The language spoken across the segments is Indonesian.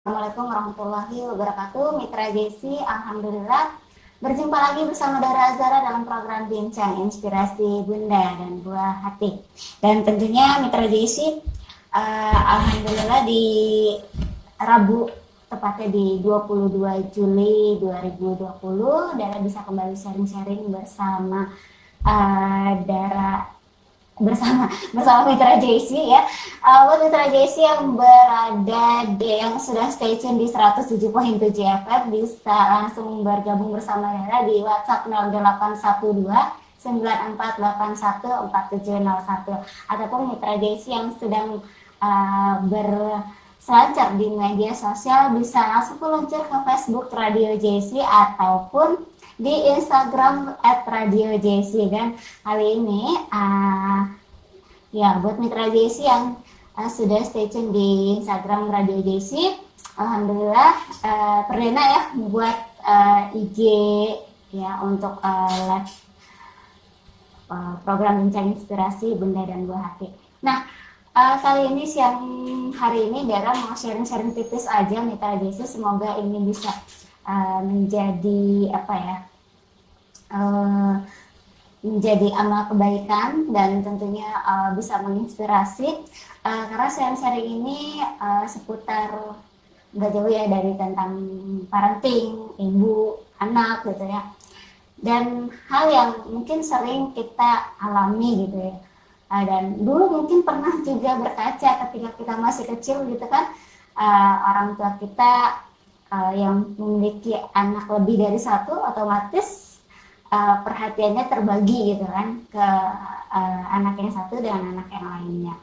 Assalamualaikum warahmatullahi wabarakatuh. Mitra JC, alhamdulillah berjumpa lagi bersama Dara Azara dalam program Bincang Inspirasi Bunda dan Buah Hati. Dan tentunya Mitra JC, alhamdulillah di Rabu tepatnya di 22 Juli 2020 Dara bisa kembali sharing-sharing bersama Dara bersama Mitra JC ya. Buat Mitra JC yang berada yang sudah stay tune di 107.7 FM bisa langsung bergabung bersama Dara di WhatsApp 0812 9481 4701 ataupun Mitra JC yang sedang berselancar di media sosial bisa langsung meluncur ke Facebook Radio JC ataupun di Instagram @radio.jc. Dan kali ini ya buat Mitra JC yang sudah stay tune di Instagram Radio JC, alhamdulillah perdana ya buat IG ya untuk live program Bincang Inspirasi Bunda dan Buah Hati. Nah, kali ini siang hari ini Dara mau sharing-sharing tipis aja Mitra JC, semoga ini bisa menjadi apa ya, menjadi amal kebaikan dan tentunya bisa menginspirasi karena sharing-sharing ini seputar nggak jauh ya dari tentang parenting, ibu, anak gitu ya, dan hal yang mungkin sering kita alami gitu ya, dan dulu mungkin pernah juga berkaca ketika kita masih kecil gitu kan, orang tua kita yang memiliki anak lebih dari satu otomatis perhatiannya terbagi gitu kan ke anak yang satu dengan anak yang lainnya.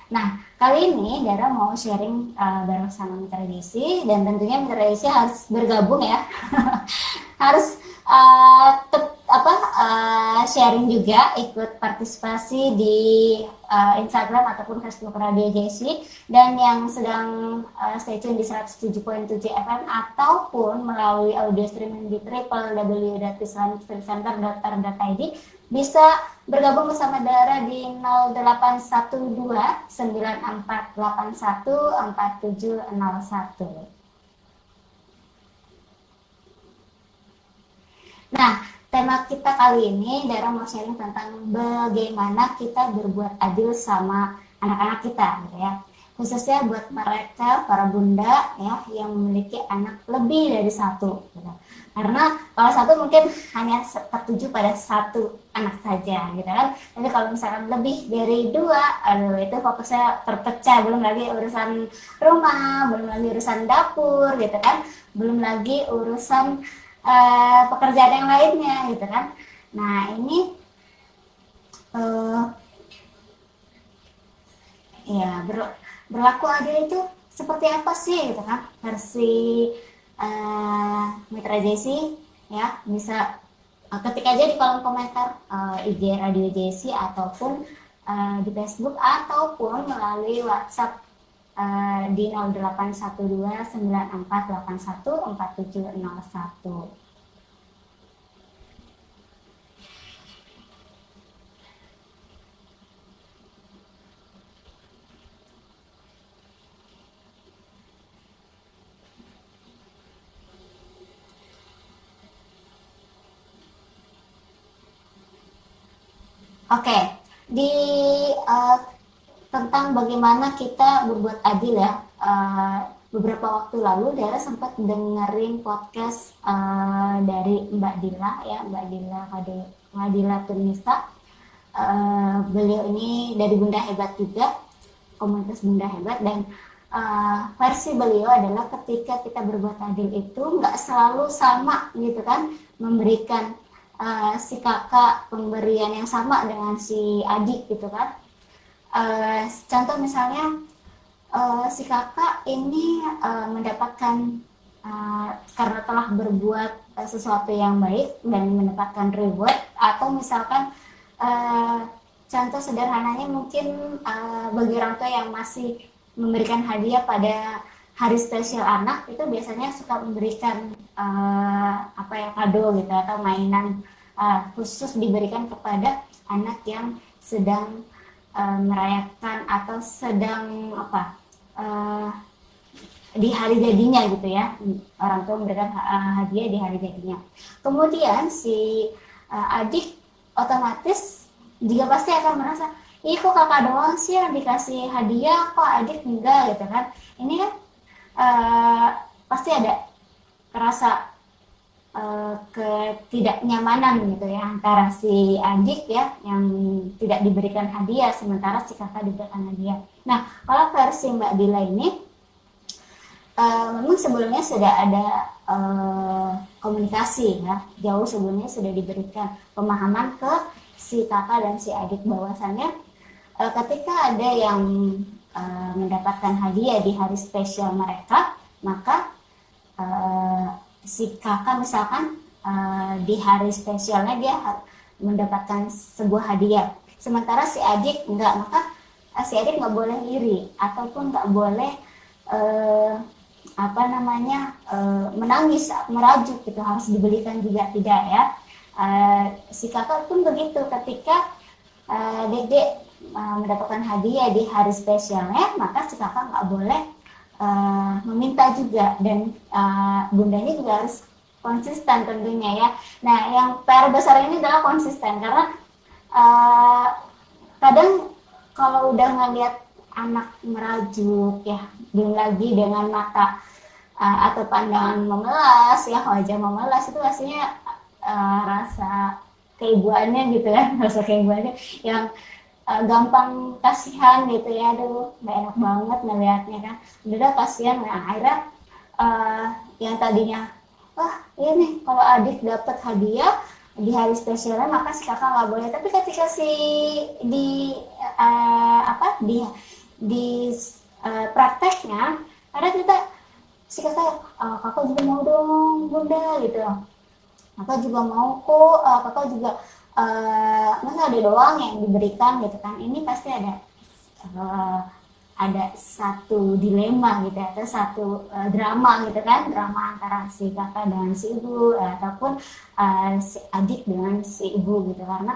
Nah, kali ini Dara mau sharing bareng sama Mitra JC dan tentunya Mitra JC harus bergabung ya. Harus sharing juga, ikut partisipasi di Instagram ataupun Facebook Radio JC, dan yang sedang stay tune di 107.7 FM ataupun melalui audio streaming di www.islamistreetcenter.or.id bisa bergabung bersama Dara di 0812 9481 4701. Nah, tema kita kali ini Dara mau sharing tentang bagaimana kita berbuat adil sama anak-anak kita gitu ya. Khususnya buat mereka para bunda ya yang memiliki anak lebih dari satu gitu. Karena kalau satu mungkin hanya tertuju pada satu anak saja gitu kan. Tapi kalau misalkan lebih dari dua, aduh itu fokusnya terpecah, belum lagi urusan rumah, belum lagi urusan dapur gitu kan, belum lagi urusan pekerjaan yang lainnya gitu kan. Nah ini ya berlaku adil itu seperti apa sih gitu kan, versi Mitra JC ya, bisa ketik aja di kolom komentar IG Radio JC ataupun di Facebook ataupun melalui WhatsApp di 0812 9481 4701. Oke, di tentang bagaimana kita berbuat adil ya, beberapa waktu lalu Dara sempat dengerin podcast dari Mbak Dila ya, Mbak Dila Tunisa. Beliau ini dari Bunda Hebat juga, komunitas Bunda Hebat, dan versi beliau adalah ketika kita berbuat adil itu nggak selalu sama gitu kan, memberikan si kakak pemberian yang sama dengan si adik gitu kan. Contoh misalnya si kakak ini mendapatkan karena telah berbuat sesuatu yang baik dan mendapatkan reward, atau misalkan contoh sederhananya mungkin bagi orang tua yang masih memberikan hadiah pada hari spesial anak, itu biasanya suka memberikan kado gitu atau mainan khusus diberikan kepada anak yang sedang merayakan atau sedang di hari jadinya gitu ya, orang tua memberikan hadiah di hari jadinya. Kemudian si adik otomatis juga pasti akan merasa, ih kok kakak doang sih yang dikasih hadiah, kok adik enggak gitu kan. Ini kan pasti ada rasa ketidaknyamanan gitu ya antara si adik ya yang tidak diberikan hadiah sementara si kakak diberikan hadiah. Nah, kalau versi Mbak Dila ini memang sebelumnya sudah ada komunikasi ya, jauh sebelumnya sudah diberikan pemahaman ke si kakak dan si adik bahwasannya ketika ada yang mendapatkan hadiah di hari spesial mereka, maka si kakak misalkan di hari spesialnya dia mendapatkan sebuah hadiah, sementara si adik enggak, maka si adik nggak boleh iri ataupun nggak boleh menangis, merajuk gitu, harus dibelikan juga tidak ya. Si kakak pun begitu, ketika dedek mendapatkan hadiah di hari spesialnya, maka si kakak nggak boleh meminta juga, dan bundanya juga harus konsisten tentunya ya. Nah, yang PR besar ini adalah konsisten, karena kadang kalau udah ngeliat anak merajuk ya, belum lagi dengan mata atau pandangan memelas ya, wajah memelas, itu pastinya rasa keibuannya gitu ya, rasa keibuannya yang gampang kasihan gitu ya, aduh gak enak banget ngelihatnya kan, udah kasihan. Nah, akhirnya yang tadinya wah ini kalau adik dapat hadiah di hari spesialnya maka si kakak nggak boleh, tapi ketika si prakteknya ada kita si kakak juga mau dong bunda gitu, kakak juga mau kok, kakak juga masa ada doang yang diberikan gitu kan. Ini pasti ada satu dilema gitu, atau satu drama gitu kan, drama antara si kakak dengan si ibu ataupun si adik dengan si ibu gitu, karena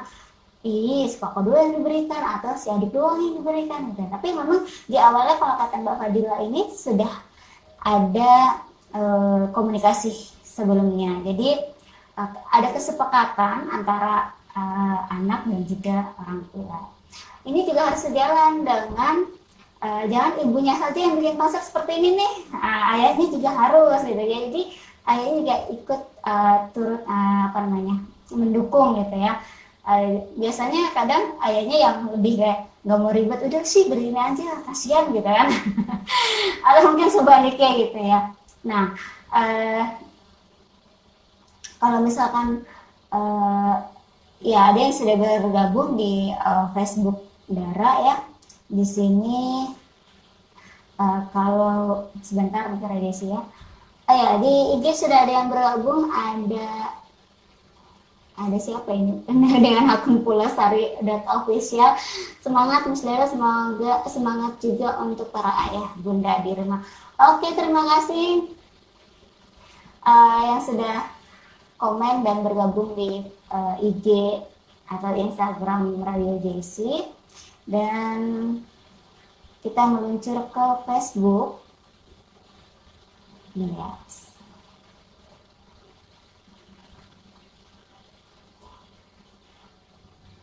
si kakak dulu yang diberikan atau si adik doang yang diberikan gitu. Tapi memang di awalnya kalau kata Mbak Fadila ini sudah ada komunikasi sebelumnya, jadi ada kesepakatan antara anak dan juga orang tua. Ini juga harus sejalan dengan jangan ibunya saja yang bikin konsep seperti ini nih, ayahnya juga harus gitu ya. Jadi ayahnya juga ikut turut mendukung gitu ya. Biasanya kadang ayahnya yang lebih kayak nggak mau ribet, udah sih beliin aja kasihan gitu kan. Atau mungkin sebaliknya gitu ya. Nah, kalau misalkan ya ada yang sudah bergabung di Facebook Dara ya, di sini kalau sebentar bentar Desi ya. Ya di IG sudah ada yang bergabung, ada siapa ini dengan akun pulasari.official. Semangat Miss Dara, semoga semangat juga untuk para ayah bunda di rumah. Oke, terima kasih yang sudah komen dan bergabung di IG atau Instagram Radio JC, dan kita meluncur ke Facebook. Yes.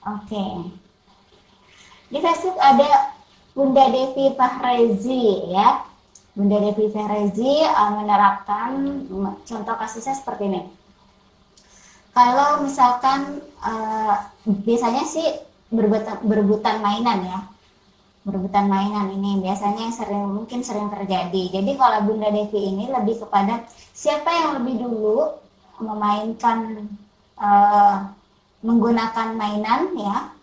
Oke. Di Facebook ada Bunda Devi Fahrezi ya. Bunda Devi Fahrezi menerapkan contoh kasusnya seperti ini. Kalau misalkan biasanya sih berebutan mainan ya. Berebutan mainan ini biasanya mungkin sering terjadi. Jadi kalau Bunda Devi ini lebih kepada siapa yang lebih dulu memainkan menggunakan mainan ya.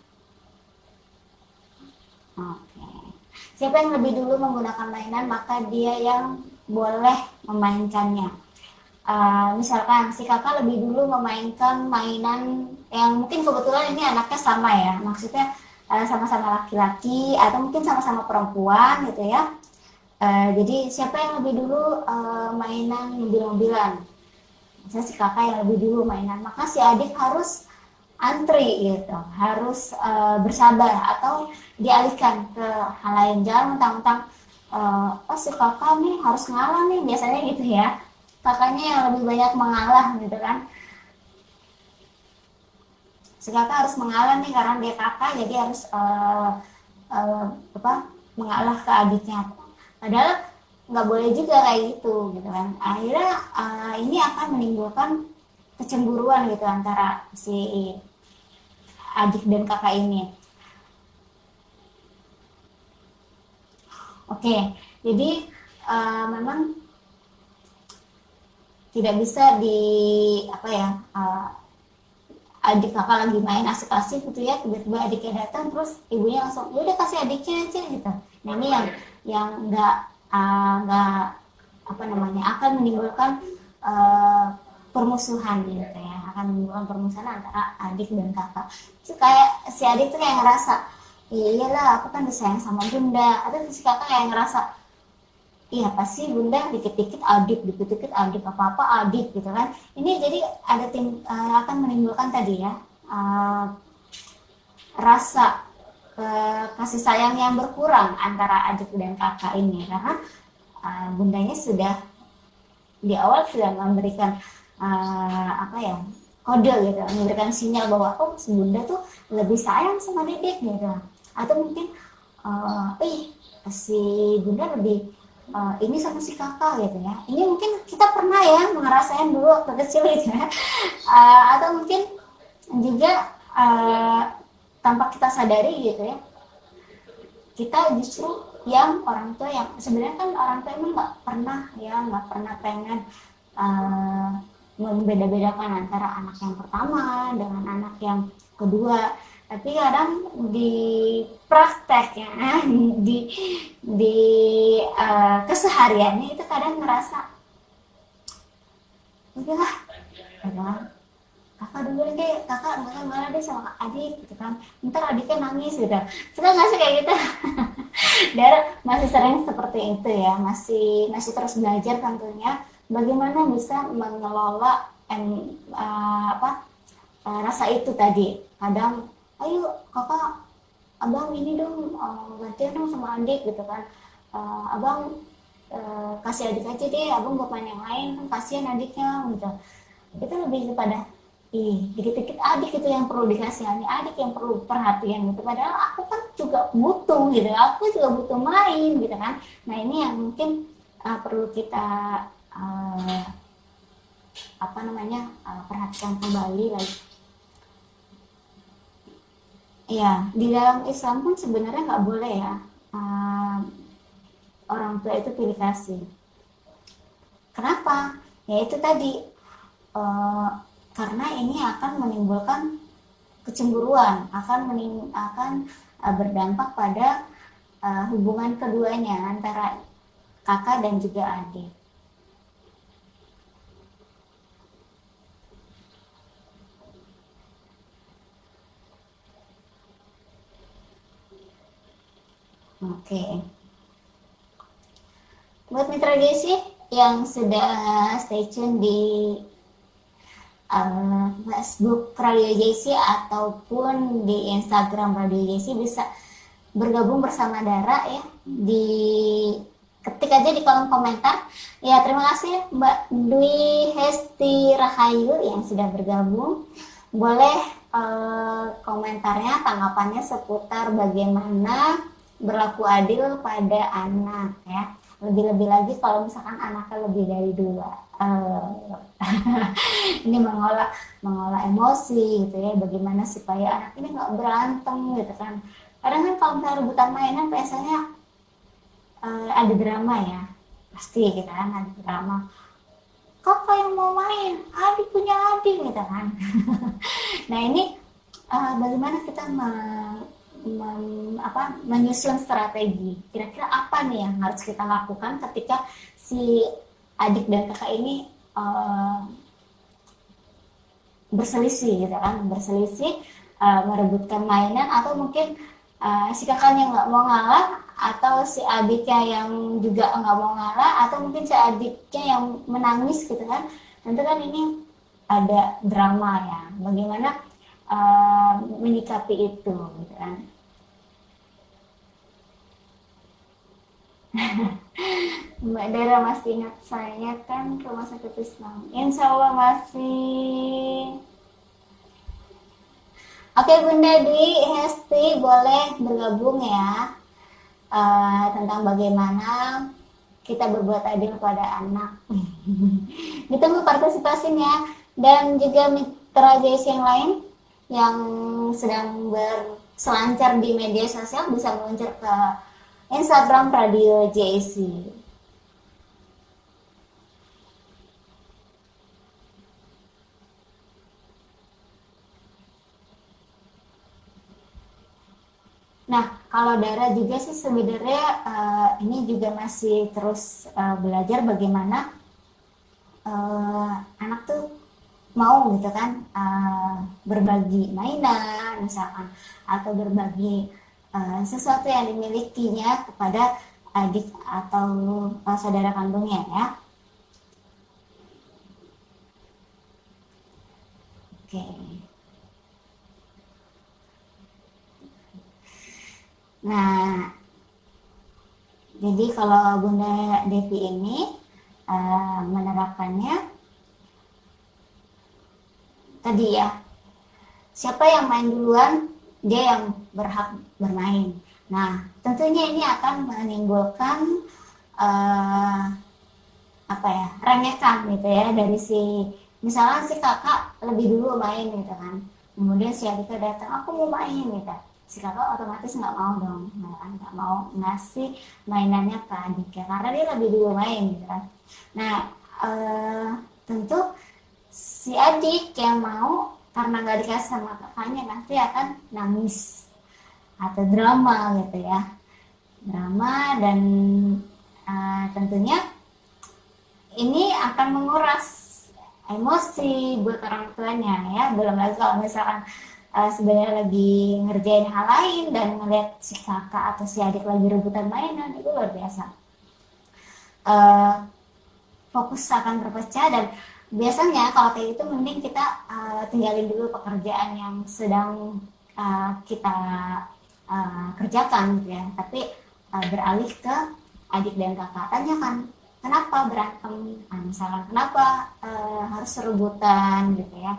Oke. Siapa yang lebih dulu menggunakan mainan maka dia yang boleh memainkannya. Misalkan si kakak lebih dulu memainkan mainan yang mungkin kebetulan ini anaknya sama ya, maksudnya sama-sama laki-laki atau mungkin sama-sama perempuan gitu ya. Jadi siapa yang lebih dulu mainan mobil-mobilan, misalnya si kakak yang lebih dulu mainan, maka si adik harus antri gitu, harus bersabar atau dialihkan ke hal lain. Jangan mentang-mentang oh si kakak nih harus ngalah nih, biasanya gitu ya, kakaknya yang lebih banyak mengalah gitu kan, si kakak harus mengalah nih karena dia kakak, jadi harus uh, apa mengalah ke adiknya, padahal nggak boleh juga kayak gitu kan, akhirnya ini akan menimbulkan kecemburuan gitu antara si adik dan kakak ini. Oke, jadi memang tidak bisa di apa ya, adik kakak lagi main asik-asik gitu ya, tiba-tiba adiknya datang terus ibunya langsung ya udah kasih adiknya aja gitu. Nah ini yang nggak apa namanya, akan menimbulkan permusuhan gitu ya, akan menimbulkan permusuhan antara adik dan kakak. Itu kayak si adik tuh kayak ngerasa, iyalah aku kan disayang sama bunda, atau si kakak kayak ngerasa, iya pasti bunda dikit-dikit adik, dikit-dikit adik, apa-apa adik gitu kan. Ini jadi ada akan menimbulkan tadi ya, rasa kasih sayang yang berkurang antara adik dan kakak ini, karena bundanya sudah di awal sudah memberikan apa ya, kode gitu, memberikan sinyal bahwa oh si bunda tuh lebih sayang sama dedek gitu, atau mungkin si bunda lebih ini sama si kakak gitu ya. Ini mungkin kita pernah ya ngerasain dulu waktu kecil gitu ya, atau mungkin juga tanpa kita sadari gitu ya, kita justru yang orang tua yang sebenarnya kan orang tua emang nggak pernah pengen membeda-bedakan antara anak yang pertama dengan anak yang kedua, tapi kadang di prakteknya di kesehariannya itu kadang ngerasa udahlah kakak dulu deh, kakak nggak malah deh sama adik gitu kan, ntar adiknya nangis gitu, suka nggak sih kayak gitu? Dara masih sering seperti itu ya, masih terus belajar tentunya bagaimana bisa mengelola rasa itu tadi. Kadang ayo kakak, abang ini dong gantian dong sama adik gitu kan, abang kasih adik aja deh, abang buat main yang lain kan kasihan adiknya gitu. Itu lebih kepada dikit-dikit adik itu yang perlu dikasihani, adik yang perlu perhatian gitu, padahal aku kan juga butuh gitu, aku juga butuh main gitu kan. Nah ini yang mungkin perlu kita perhatikan kembali lagi. Ya, di dalam Islam pun sebenarnya nggak boleh ya orang tua itu pilih kasih. Kenapa? Ya itu tadi, karena ini akan menimbulkan kecemburuan, akan berdampak pada hubungan keduanya antara kakak dan juga adik. Oke. Buat mitra Desi yang sudah stay tune di Facebook Radio JC ataupun di Instagram Radio JC bisa bergabung bersama Dara ya, di ketik aja di kolom komentar. Ya terima kasih Mbak Dwi Hesti Rahayu yang sudah bergabung. Boleh komentarnya, tanggapannya seputar bagaimana berlaku adil pada anak ya. Lebih-lebih lagi kalau misalkan anaknya lebih dari 2. Ini mengolah emosi gitu ya, bagaimana supaya anak ini nggak berantem gitu kan. Kadang kan kalau misalnya rebutan mainan biasanya ada drama ya, pasti gitu kan, ada drama, kakak yang mau main, adik punya adik gitu kan. Nah ini bagaimana kita menyusun strategi, kira-kira apa nih yang harus kita lakukan ketika si adik dan kakak ini berselisih gitu kan, merebutkan mainan, atau mungkin si kakaknya nggak mau ngalah, atau si adiknya yang juga nggak mau ngalah, atau mungkin si adiknya yang menangis gitu kan. Tentu kan ini ada drama ya, bagaimana menyikapi itu gitu kan. Mbak Dara masih ingat saya kan ke Rumah Sakit Islam? Insya Allah masih. Oke Bunda Di Hesti boleh bergabung ya, tentang bagaimana kita berbuat adil pada anak. Ditunggu partisipasinya, dan juga mitra JC yang lain yang sedang berselancar di media sosial bisa meluncur ke Instagram Radio JC. Nah, kalau Dara juga sih sebenarnya ini juga masih terus belajar bagaimana anak tuh mau gitu kan, berbagi mainan misalkan, atau berbagi sesuatu yang dimilikinya kepada adik atau saudara kandungnya ya. Oke. Nah, jadi kalau Bunda Devi ini menerapkannya tadi ya, siapa yang main duluan dia yang berhak bermain. Nah, tentunya ini akan menimbulkan apa ya, rengekan gitu ya, dari si misalnya si kakak lebih dulu main gitu kan, kemudian si adiknya datang aku mau main gitu, si kakak otomatis nggak mau dong, nggak mau ngasih mainannya ke adiknya karena dia lebih dulu main gitu kan. Nah, tentu si adik yang mau karena nggak dikasih sama kakaknya pasti akan nangis atau drama gitu ya, drama. Dan tentunya ini akan menguras emosi buat orang tuanya ya, belum lagi kalau misalkan sebenarnya lagi ngerjain hal lain dan ngeliat si kakak atau si adik lagi rebutan mainan, itu luar biasa. Fokus akan terpecah, dan biasanya kalau kayak gitu mending kita tinggalin dulu pekerjaan yang sedang kita kerjakan gitu ya, tapi beralih ke adik dan kakak, tanyakan kenapa berantem, misalkan kenapa harus rebutan gitu ya,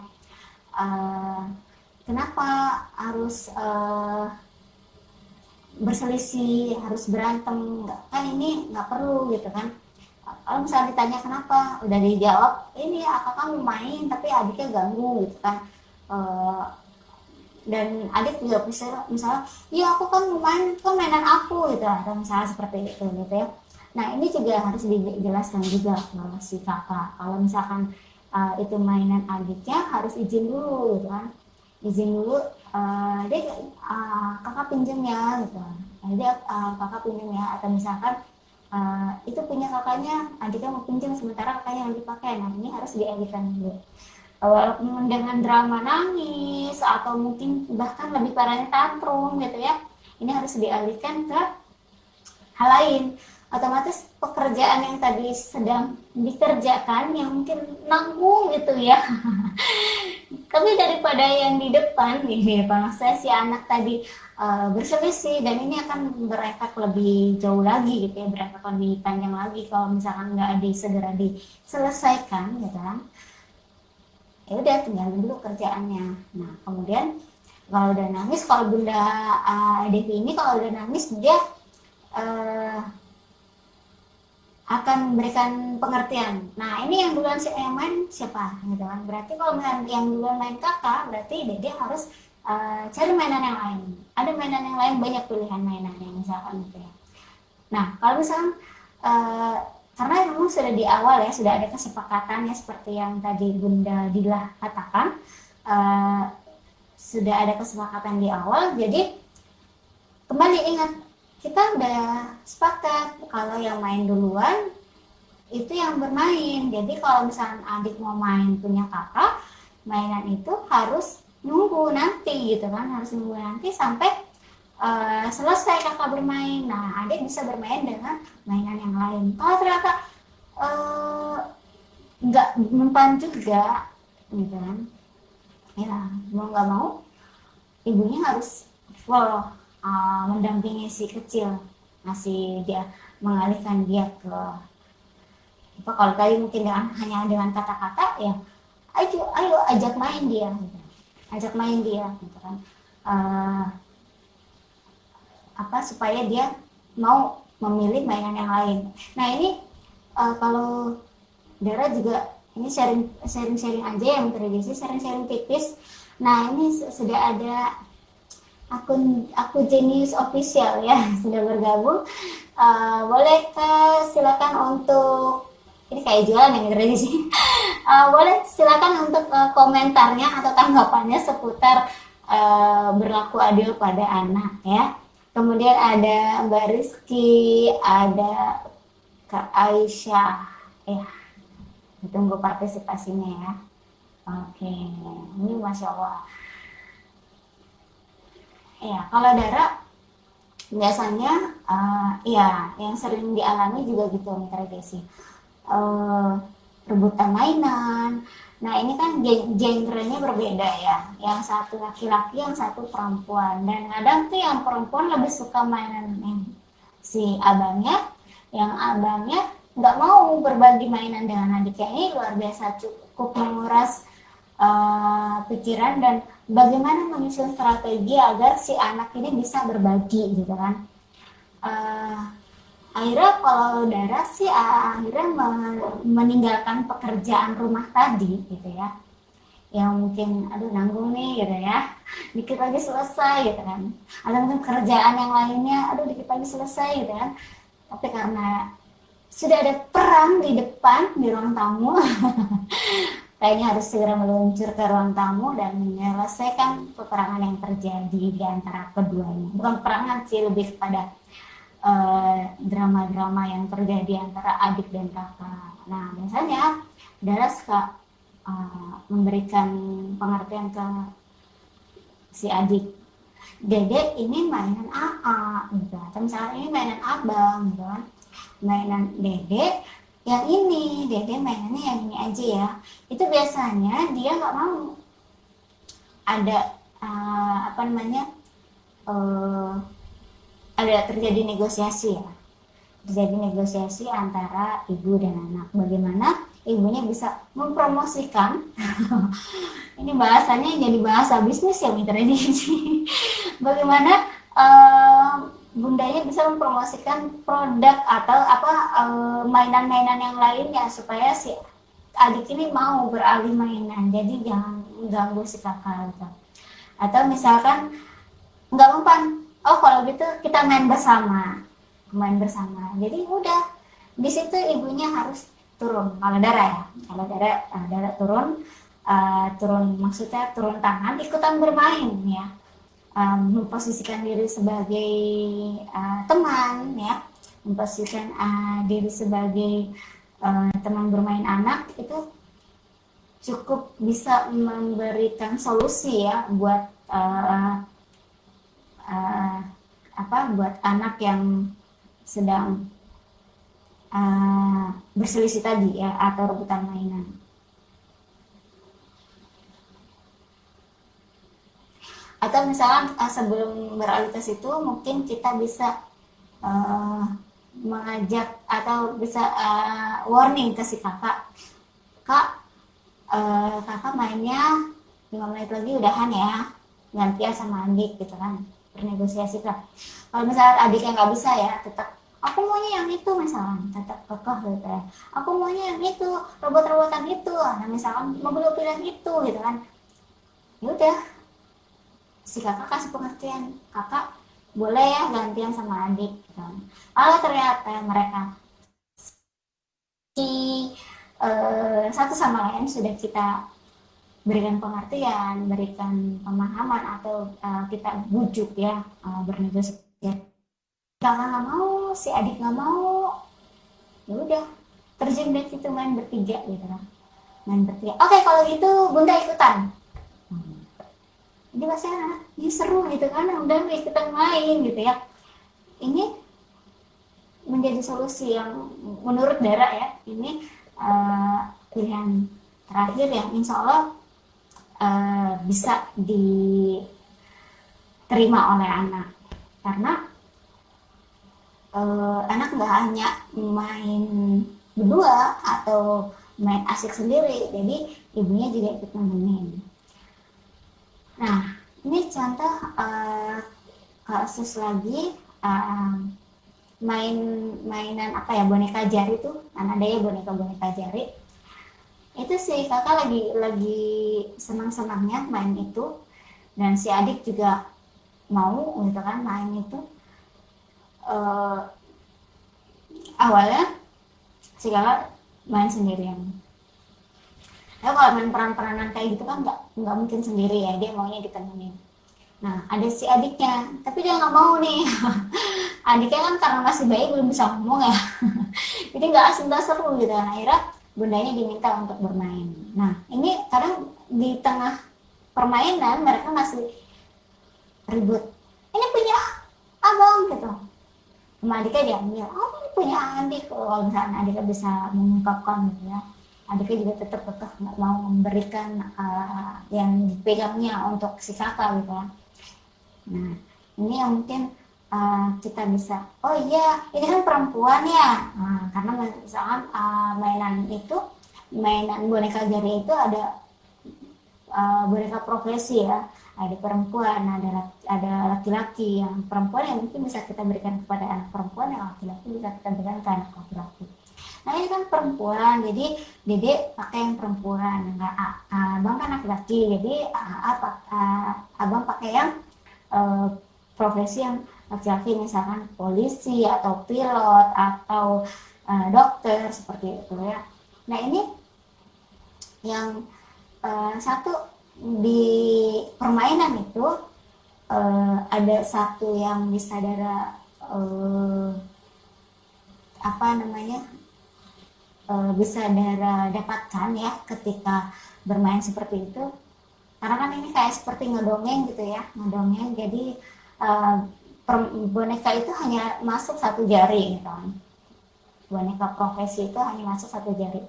kenapa harus berselisih, harus berantem, kan ini nggak perlu gitu kan. Kalau misalnya ditanya kenapa, udah dijawab ini kakak kamu main tapi adiknya ganggu gitu kan. Dan adik juga bisa misalnya iya aku kan main, kan mainan aku gitu, atau misalnya seperti itu gitu ya. Nah ini juga harus dijelaskan juga sama si kakak, kalau misalkan itu mainan adiknya harus izin dulu gitu kan, izin dulu, dia kakak pinjem ya gitu, dia kakak pinjem ya, atau misalkan itu punya kakaknya, adiknya mau pinjam sementara kakaknya lagi pakai. Nah ini harus dialihkan dulu, walaupun dengan drama nangis atau mungkin bahkan lebih parahnya tantrum gitu ya, ini harus dialihkan ke hal lain. Otomatis pekerjaan yang tadi sedang dikerjakan yang mungkin nanggung gitu ya, tapi daripada yang di depan nih saya si anak tadi berselisih, dan ini akan berefek lebih jauh lagi gitu ya, berefek lebih panjang lagi kalau misalkan nggak segera diselesaikan gitu kan. Ya udah tinggalin dulu kerjaannya. Nah kemudian kalau udah nangis, kalau Bunda Devi ini kalau udah nangis dia akan memberikan pengertian. Nah ini yang duluan yang main siapa gitu kan, berarti kalau misalnya yang duluan main kakak, berarti dia harus cari mainan yang lain. Ada mainan yang lain, banyak pilihan mainan yang misalkan gitu ya. Nah kalau misalkan karena memang sudah di awal ya, sudah ada kesepakatan ya, seperti yang tadi Bunda Dila katakan, sudah ada kesepakatan di awal, jadi kembali ingat, kita udah sepakat kalau yang main duluan itu yang bermain. Jadi kalau misalnya adik mau main punya kakak, mainan itu harus nunggu nanti gitu kan, harus nunggu nanti sampai selesai kakak bermain. Nah adik bisa bermain dengan mainan yang lain. Kalau ternyata nggak mempan juga gitu kan, ya mau nggak mau ibunya harus full mendampingi si kecil, ngasih dia mengalihkan dia ke apa, kalau tadi mungkin hanya dengan kata-kata ya, ayo ajak main dia gitu. Ajak main dia gitu kan. Supaya dia mau memilih mainan yang lain. Nah ini kalau Dara juga ini sharing aja ya, memprediksi sharing tipis. Nah ini sudah ada akun Genius Official ya sudah bergabung. Boleh silakan untuk ini kayak jualan yang tradisi. Boleh silakan untuk komentarnya atau tanggapannya seputar berlaku adil pada anak ya. Kemudian ada Mbak Rizky, ada Kak Aisyah, ya ditunggu partisipasinya ya. Oke, ini Masya Allah. Ya, kalau Dara biasanya ya yang sering dialami juga gitu Mitra Desi. Rebutan mainan. Nah ini kan genrenya berbeda ya. Yang satu laki-laki, yang satu perempuan. Dan kadang tuh yang perempuan lebih suka mainan si abangnya, yang abangnya nggak mau berbagi mainan dengan adiknya. Ini luar biasa, cukup menguras pikiran dan bagaimana menyusun strategi agar si anak ini bisa berbagi gitu kan. Akhirnya kalau Dara sih akhirnya meninggalkan pekerjaan rumah tadi gitu ya, yang mungkin aduh nanggung nih gitu ya, dikit lagi selesai gitu kan, ada mungkin kerjaan yang lainnya aduh dikit lagi selesai gitu kan, tapi karena sudah ada perang di depan di ruang tamu kayaknya harus segera meluncur ke ruang tamu dan menyelesaikan peperangan yang terjadi di antara keduanya. Bukan peperangan sih, lebih kepada drama-drama yang terjadi antara adik dan kakak. Nah biasanya Dara suka memberikan pengertian ke si adik, Dede ini mainan AA gitu, atau misalnya ini mainan abang gitu kan, mainan Dede yang ini, Dede mainannya yang ini aja ya. Itu biasanya dia nggak mau ada ada terjadi negosiasi ya, terjadi negosiasi antara ibu dan anak, bagaimana ibunya bisa mempromosikan ini bahasanya jadi bahasa bisnis ya mitra ini bagaimana bundanya bisa mempromosikan produk atau mainan-mainan yang lainnya supaya si adik ini mau beralih mainan, jadi jangan ganggu si kakak gitu. Atau misalkan nggak mempan, oh kalau gitu kita main bersama, jadi udah di situ ibunya harus turun. Kalau Dara turun maksudnya turun tangan, ikutan bermain ya, memposisikan diri sebagai teman ya, memposisikan diri sebagai teman bermain anak, itu cukup bisa memberikan solusi ya buat buat anak yang sedang berselisih tadi ya, atau rebutan mainan. Atau misalnya sebelum beralih ke situ mungkin kita bisa mengajak atau bisa warning ke si kakak, Kak, kakak mainnya 5 menit lagi udahan ya, gantian sama adik gitu kan, bernegosiasi kan. Kalau misalnya adiknya nggak bisa ya, tetap aku maunya yang itu misalnya, tetap kekeh gitu ya, aku maunya yang itu, robot-robotan itu, nah misalkan mobil-mobilan itu gitu kan, ya udah si kakak kasih pengertian, kakak boleh ya gantian sama adik gitu. Kalau ternyata mereka satu sama lain sudah kita berikan pengertian, berikan pemahaman, atau kita bujuk ya, bernegosiasi. Kakak nggak mau, si adik nggak mau, ya udah terjun dari situ, main bertiga gitu kan, main bertiga. Oke kalau gitu bunda ikutan. Jadi maksudnya ini seru gitu kan, udah ikutan main gitu ya. Ini menjadi solusi yang menurut Dara ya, ini pilihan terakhir yang insya Allah bisa diterima oleh anak, karena anak nggak hanya main berdua atau main asik sendiri, jadi ibunya juga ikut nemenin. Nah, ini contoh kasus lagi, mainan apa ya, boneka jari tuh, kan ada ya boneka jari. Itu sih kakak lagi senang-senangnya main itu, dan si adik juga mau gitu kan main itu. uh, Awalnya si kakak main sendirian. Ya kalau main peran-peranan kayak gitu kan nggak mungkin sendiri ya, dia maunya ditemenin. Nah ada si adiknya, tapi dia nggak mau nih. Adiknya kan karena masih bayi belum bisa ngomong ya, jadi nggak asing, nggak seru gitu. Nah, akhirnya bundanya diminta untuk bermain. Nah ini kadang di tengah permainan mereka masih ribut, ini punya abang gitu, sama adiknya diambil. Oh ini punya adik. Kalau misalnya adiknya bisa mengungkapkan gitu ya, adiknya juga tetap nggak mau memberikan yang dipegangnya untuk si kakak gitu ya. Nah ini yang mungkin kita bisa, oh iya ini kan perempuan ya, karena misalkan mainan boneka jari itu ada boneka profesi ya, ada perempuan, ada laki-laki. Yang perempuan yang mungkin bisa kita berikan kepada anak perempuan, yang laki-laki bisa kita berikan ke anak laki-laki. Nah ini kan perempuan, jadi dedek pakai yang perempuan, enggak, abang kan laki-laki, jadi abang pakai yang profesi yang laki-laki, misalkan polisi atau pilot atau dokter seperti itu ya. Nah ini yang satu, di permainan itu ada satu yang bisa bisa dapatkan ya ketika bermain seperti itu, karena kan ini kayak seperti ngedongeng gitu ya, ngedongeng. Jadi boneka itu hanya masuk satu jari gitu kan, boneka profesi itu hanya masuk satu jari,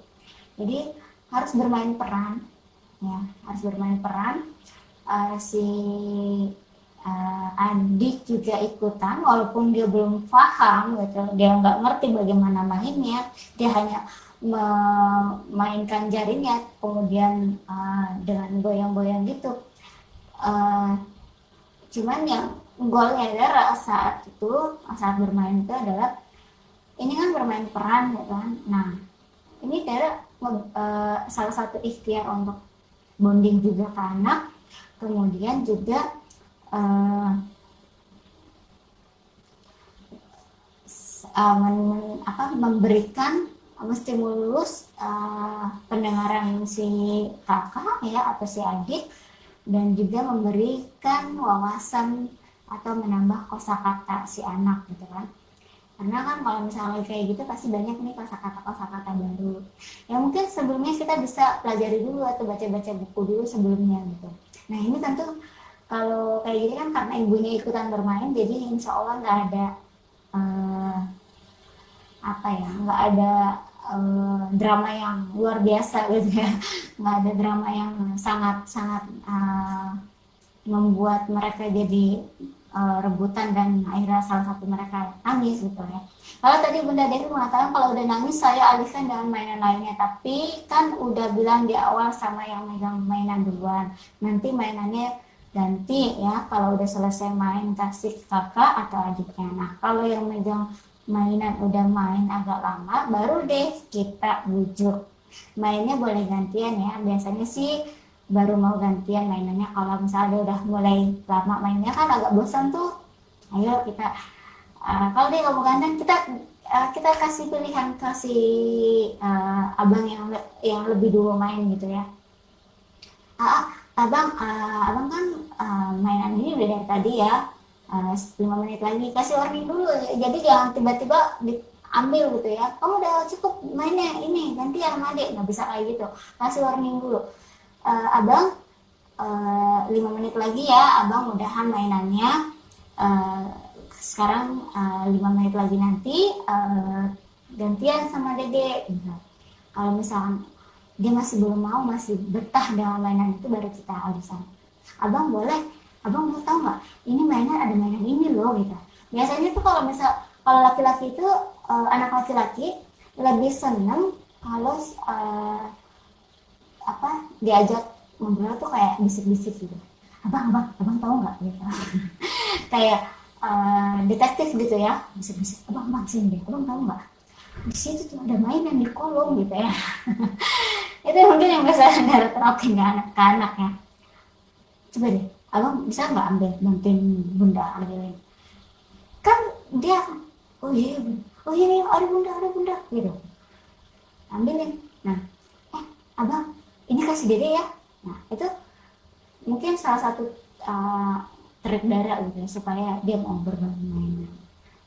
jadi harus bermain peran ya, harus bermain peran. Si adik juga ikutan walaupun dia belum paham gitu, dia nggak ngerti bagaimana mainnya, dia hanya memainkan jarinya kemudian dengan goyang-goyang gitu. Cuman yang golnya adalah saat bermain itu adalah, ini kan bermain peran gitu kan. Nah ini adalah salah satu ikhtiar untuk bonding juga ke anak, kemudian juga memberikan menstimulus pendengaran si kakak ya atau si adik, dan juga memberikan wawasan atau menambah kosakata si anak gitu kan. Karena kan kalau misalnya kayak gitu pasti banyak nih kosakata baru yang mungkin sebelumnya kita bisa pelajari dulu atau baca-baca buku dulu sebelumnya gitu. Nah ini tentu kalau kayak gini kan karena ibunya ikutan bermain, jadi insya Allah nggak ada nggak ada drama yang luar biasa gitu ya, nggak ada drama yang sangat membuat mereka jadi rebutan dan akhirnya salah satu mereka nangis gitu ya. Kalau tadi Bunda Devi mengatakan kalau udah nangis saya alihkan dengan mainan lainnya, tapi kan udah bilang di awal sama yang megang mainan duluan, nanti mainannya ganti ya, kalau udah selesai main kasih kakak atau adiknya. Nah kalau yang megang mainan udah main agak lama baru deh kita bujuk, mainnya boleh gantian ya, biasanya sih baru mau gantian mainannya kalau misalnya udah mulai lama mainnya kan agak bosan tuh. Ayo kita kalau dia nggak mau gantian, kita kasih pilihan, kasih abang yang lebih dulu main gitu ya. Abang kan mainan ini udah dari tadi ya, 5 menit lagi, kasih warning dulu, jadi jangan tiba-tiba diambil gitu ya, kamu udah cukup mainnya, ini ganti yang adik, nggak bisa kayak gitu, kasih warning dulu. Abang 5 menit lagi ya, abang mudahan mainannya, sekarang 5 menit lagi nanti gantian sama dede gitu. Kalau misalkan dia masih belum mau, masih betah dengan mainan itu, baru kita alihkan. Abang mau tahu nggak, ini mainan, ada mainan ini loh gitu. Biasanya tuh kalau misal Kalau laki-laki itu anak laki-laki lebih seneng kalau diajak ngobrol tuh kayak bisik-bisik gitu. Abang tahu nggak gitu. Kayak detektif gitu ya, bisik-bisik. Abang sini deh. Abang tahu nggak? Di situ tuh ada mainan di kolong gitu ya. Itu mungkin yang bisa Dara terapin ke anak ya. Coba deh, abang bisa nggak ambil bantuin bunda ambilin? Kan dia, oh iya, oh iya, ada bunda gitu, ambilin. Nah, abang ini kasih dede ya. Nah itu mungkin salah satu uh, trik Dara gitu ya, supaya dia mau berbagi mainan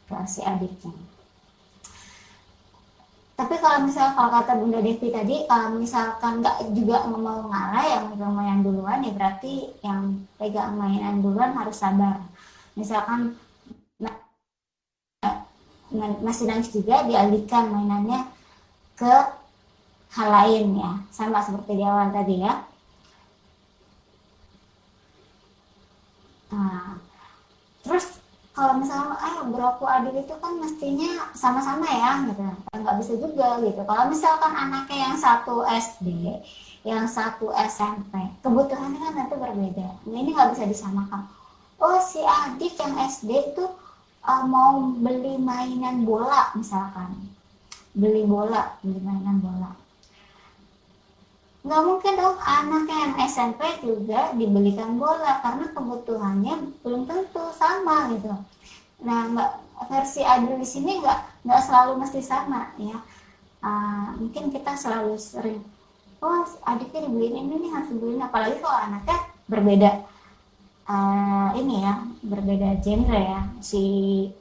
ke si adiknya. Tapi kalau kata Bunda Devi tadi, kalau misalkan nggak juga mau ngalah, yang megang mainan duluan ya berarti yang pegang mainan duluan harus sabar. Misalkan masih nangis juga, dialihkan mainannya ke hal lain ya, sama seperti di awal tadi ya. Nah, terus kalau misalnya berlaku adil itu kan mestinya sama-sama ya gitu, nggak bisa juga gitu. Kalau misalkan anaknya yang satu SD, yang satu SMP, kebutuhannya kan tentu berbeda. Nah, ini nggak bisa disamakan. Oh, si adik yang SD itu mau beli mainan bola misalkan, beli mainan bola. Nggak mungkin dong anaknya yang SMP juga dibelikan bola, karena kebutuhannya belum tentu sama gitu. Nah, nggak, versi adil di sini nggak selalu mesti sama ya. Mungkin kita selalu sering, oh adiknya dibeliin ini nih, harus dibeliin, apalagi kalau anaknya berbeda ini ya, berbeda genre ya, si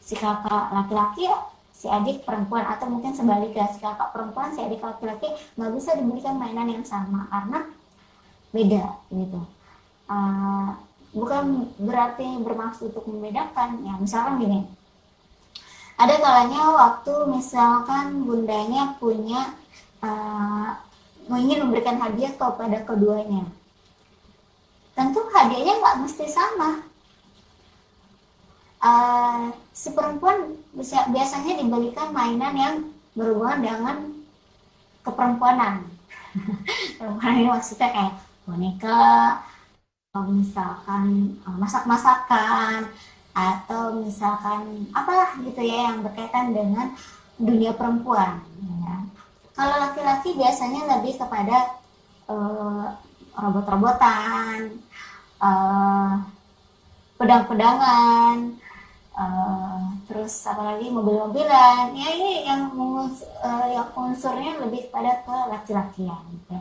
kakak laki-laki ya, si adik perempuan, atau mungkin sebaliknya, si kakak perempuan, si adik laki-laki, nggak bisa diberikan mainan yang sama karena beda gitu. Bukan berarti bermaksud untuk membedakan ya. Misalkan gini, ada kalanya waktu misalkan bundanya punya ingin memberikan hadiah kepada keduanya, tentu hadiahnya nggak mesti sama. Si perempuan biasanya diberikan mainan yang berhubungan dengan keperempuanan. Perempuan ini maksudnya kayak boneka, misalkan masak-masakan, atau misalkan apalah gitu ya yang berkaitan dengan dunia perempuan ya. Kalau laki-laki biasanya lebih kepada robot-robotan, pedang-pedangan, terus apalagi mobil-mobilan ya. Ini yang unsurnya lebih pada ke laki-lakian gitu.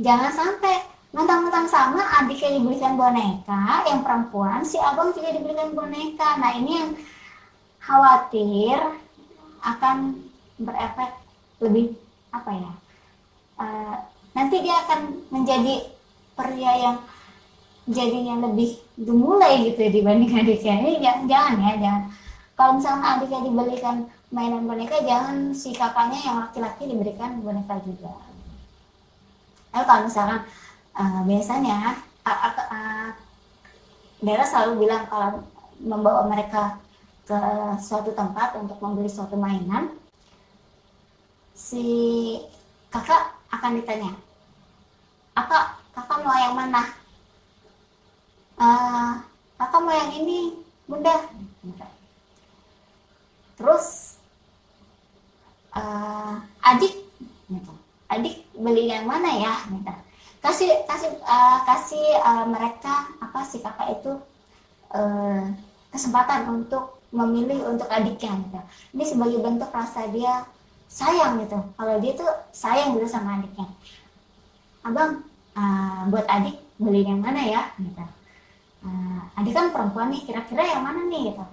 Jangan sampai mentang-mentang sama adiknya dibelikan boneka, yang perempuan si abang juga dibelikan boneka. Nah ini yang khawatir akan berefek lebih apa ya, nanti dia akan menjadi pria yang jadinya lebih gemulai gitu ya dibanding adiknya. Ini jangan. Kalau misalnya adiknya dibelikan mainan boneka, jangan si kakaknya yang laki-laki diberikan boneka juga. Kalau misalkan biasanya Dara selalu bilang kalau membawa mereka ke suatu tempat untuk membeli suatu mainan, si kakak akan ditanya, kakak mau yang mana? Kakak mau yang ini bunda. Terus adik beli yang mana ya? Kasih mereka si kakak itu kesempatan untuk memilih untuk adiknya gitu. Ini sebagai bentuk rasa dia sayang gitu. Kalau dia tuh sayang gitu sama adiknya. Abang buat adik beli yang mana ya? Gitu. Adik kan perempuan nih, kira-kira yang mana nih gitu.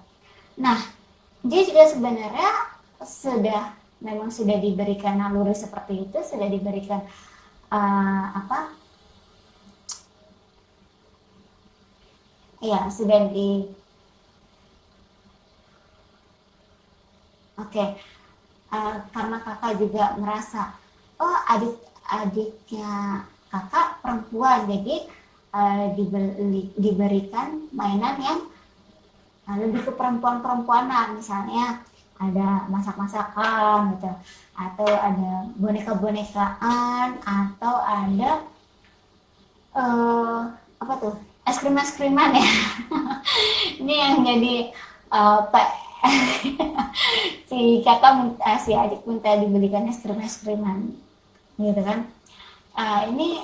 Nah, dia juga sebenarnya memang sudah diberikan naluri seperti itu, sudah diberikan sudah di karena kakak juga merasa adiknya kakak perempuan, jadi diberikan mainan yang lebih ke perempuan-perempuanan, misalnya ada masak-masakan gitu, atau ada boneka-bonekaan, atau ada eh apa tuh, es krim-es-kriman ya. Ini yang jadi Pak si kakak minta, si adik minta dibelikan es krim-es-kriman gitu kan. Ini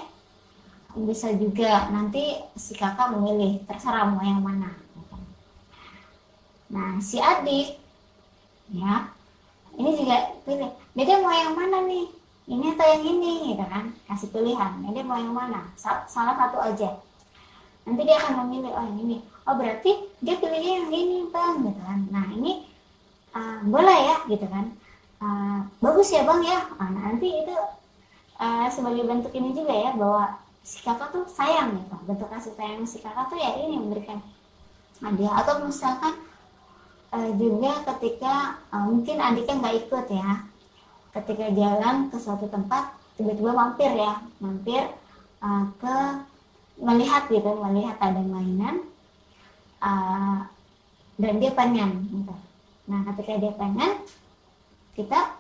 bisa juga nanti si kakak memilih, terserah mau yang mana. Nah si adik ya ini juga pilih, dia mau yang mana nih, ini atau yang ini gitu kan, kasih pilihan, dia mau yang mana, salah satu aja, nanti dia akan memilih, oh yang ini, oh berarti dia pilihnya yang ini bang gitu kan. Nah ini boleh ya gitu kan, bagus ya bang ya. Nah, nanti itu sebagai bentuk ini juga ya, bahwa si kakak tuh sayang gitu, bentuk kasih sayang si kakak tuh ya ini memberikan hadiah. Atau misalkan juga ketika mungkin adiknya nggak ikut ya, ketika jalan ke suatu tempat tiba-tiba mampir ya, mampir ke melihat gitu, melihat ada mainan dan dia pengen gitu. Nah ketika dia pengen, kita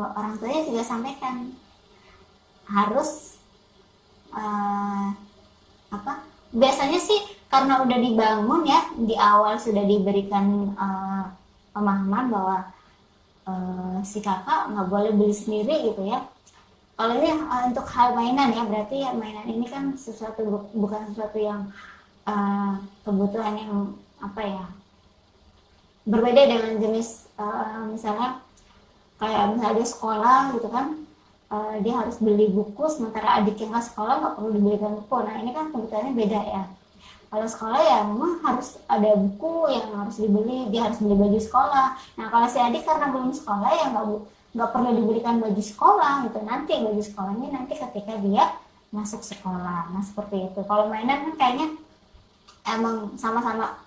orang tuanya juga sampaikan harus biasanya sih karena udah dibangun ya, di awal sudah diberikan pemahaman bahwa si kakak nggak boleh beli sendiri gitu ya. Kalau ini untuk hal mainan ya, berarti ya mainan ini kan sesuatu, bukan sesuatu yang kebutuhan yang apa ya, berbeda dengan jenis misalnya kayak misalnya dia sekolah gitu kan, dia harus beli buku, sementara adik yang nggak sekolah nggak perlu dibelikan buku. Nah ini kan kebutuhannya beda ya. Kalau sekolah ya memang harus ada buku yang harus dibeli, dia harus beli baju sekolah. Nah kalau si adik karena belum sekolah ya nggak perlu diberikan baju sekolah gitu, nanti baju sekolahnya nanti ketika dia masuk sekolah. Nah seperti itu. Kalau mainan kan kayaknya emang sama-sama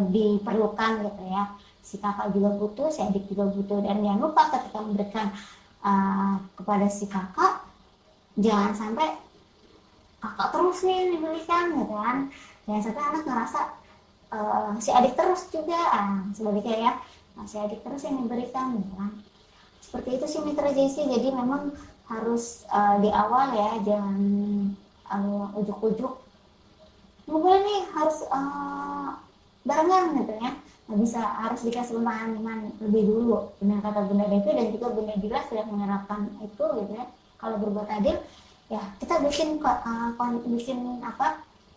diperlukan gitu ya, si kakak juga butuh, si adik juga butuh. Dan jangan lupa ketika memberikan kepada si kakak, jangan sampai kakak terus nih dibelikan gitu kan, jangan sampai anak ngerasa si adik terus juga, sebaliknya ya, si adik terus yang diberikan gitu kan. Seperti itu sih Mitra JC. Jadi memang harus di awal ya, jangan ujuk-ujuk nggak boleh nih, harus barengan gitu ya, nggak bisa, harus dikasih pemahaman lebih dulu. Benar kata Bunda Devi dan juga Bunda Dila sudah menerapkan itu gitu ya. Kalau berbuat adil ya kita bikin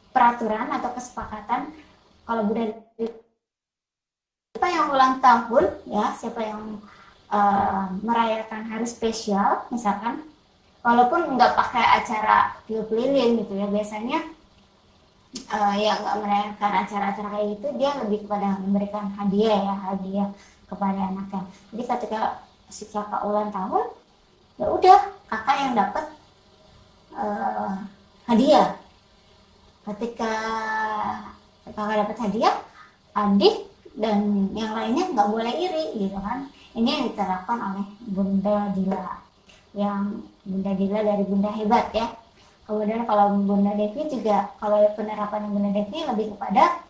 peraturan atau kesepakatan. Kalau Bunda Devi, siapa yang ulang tahun ya, siapa yang merayakan hari spesial misalkan, walaupun nggak pakai acara tiup lilin gitu ya, biasanya yang nggak merayakan acara-acara kayak gitu, dia lebih kepada memberikan hadiah ya, hadiah kepada anaknya. Jadi ketika si kakak ulang tahun, ya udah kakak yang dapat hadiah. Ketika kakak dapat hadiah, adik dan yang lainnya nggak boleh iri gitu kan. Ini yang diterapkan oleh Bunda Dila, yang Bunda Dila dari Bunda Hebat ya. Kemudian kalau Bunda Devi juga, kalau penerapan Bunda Devi lebih kepada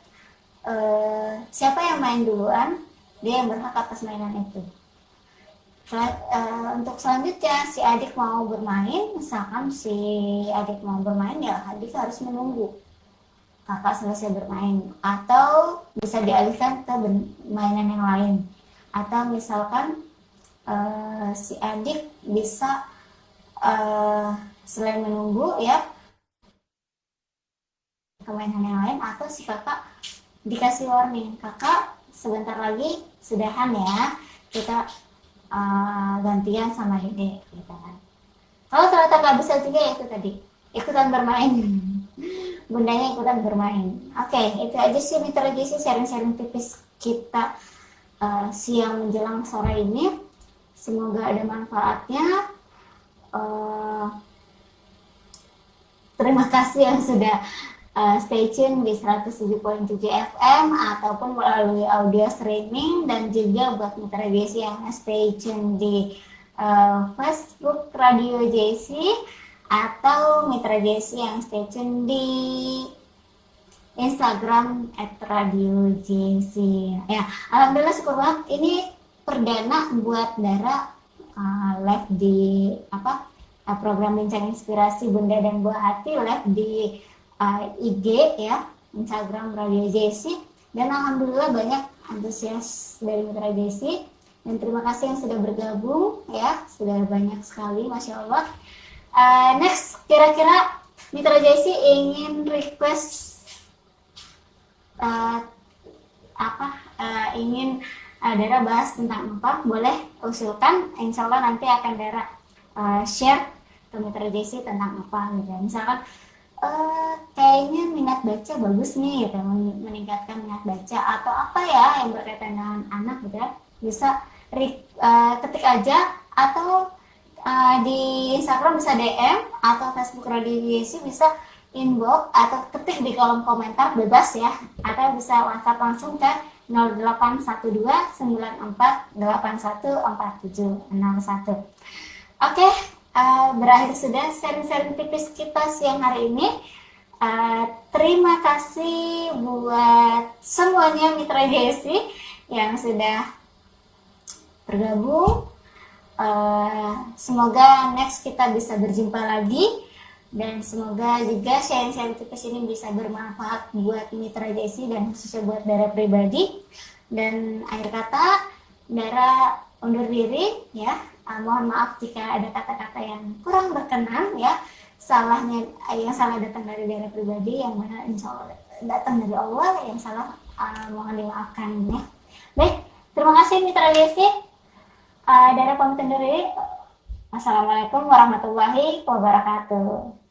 siapa yang main duluan, dia yang berhak atas mainan itu. Untuk selanjutnya, si adik mau bermain, misalkan si adik mau bermain ya adik harus menunggu kakak selesai bermain, atau bisa dialihkan ke mainan yang lain. Atau misalkan si adik bisa selain menunggu ya ke mainan yang lain, atau si kakak dikasih warning, kakak sebentar lagi sudahan ya, kita gantian sama dede gitu kan. Kalau ternyata nggak bisa juga ya itu tadi, ikutan bermain. Bundanya ikutan bermain. Oke, itu aja sih Mitra JC sharing-sharing tipis kita siang menjelang sore ini. Semoga ada manfaatnya. Terima kasih yang sudah stay tune di 107.7 FM ataupun melalui audio streaming, dan juga buat Mitra JC yang stay tune di Facebook Radio JC, atau Mitra JC yang stay tune di Instagram @radiojc. Ya, alhamdulillah syukur banget ini perdana buat Dara live di program Bincang Inspirasi Bunda dan Buah Hati, live di IG ya, Instagram Radio JC, dan alhamdulillah banyak antusias dari Mitra JC, dan terima kasih yang sudah bergabung ya, sudah banyak sekali, Masya Allah. Next, kira-kira Mitra JC ingin request ingin Dara bahas tentang apa, boleh usulkan, insya Allah nanti akan Dara share ke Mitra JC tentang apa gitu. Misalkan kayaknya minat baca bagus nih gitu, meningkatkan minat baca atau apa ya yang berkaitan dengan anak gitu ya, bisa ketik aja, atau di Instagram bisa DM, atau Facebook Radio JC bisa inbox atau ketik di kolom komentar bebas ya, atau bisa WhatsApp langsung ke 081294814761. Oke, berakhir sudah sharing-sharing tipis kita siang hari ini. Terima kasih buat semuanya Mitra JC yang sudah bergabung. Semoga next kita bisa berjumpa lagi, dan semoga juga sharing-sharing tipis ini bisa bermanfaat buat Mitra JC dan khususnya buat Dara pribadi. Dan akhir kata, Dara undur diri ya. Mohon maaf jika ada kata-kata yang kurang berkenan ya, salahnya yang salah datang dari Dara pribadi, yang mana insya Allah datang dari Allah, yang salah mohon dimaafkan ya. Baik, terima kasih Mitra JC. Dara pamit undur diri. Wassalamualaikum warahmatullahi wabarakatuh.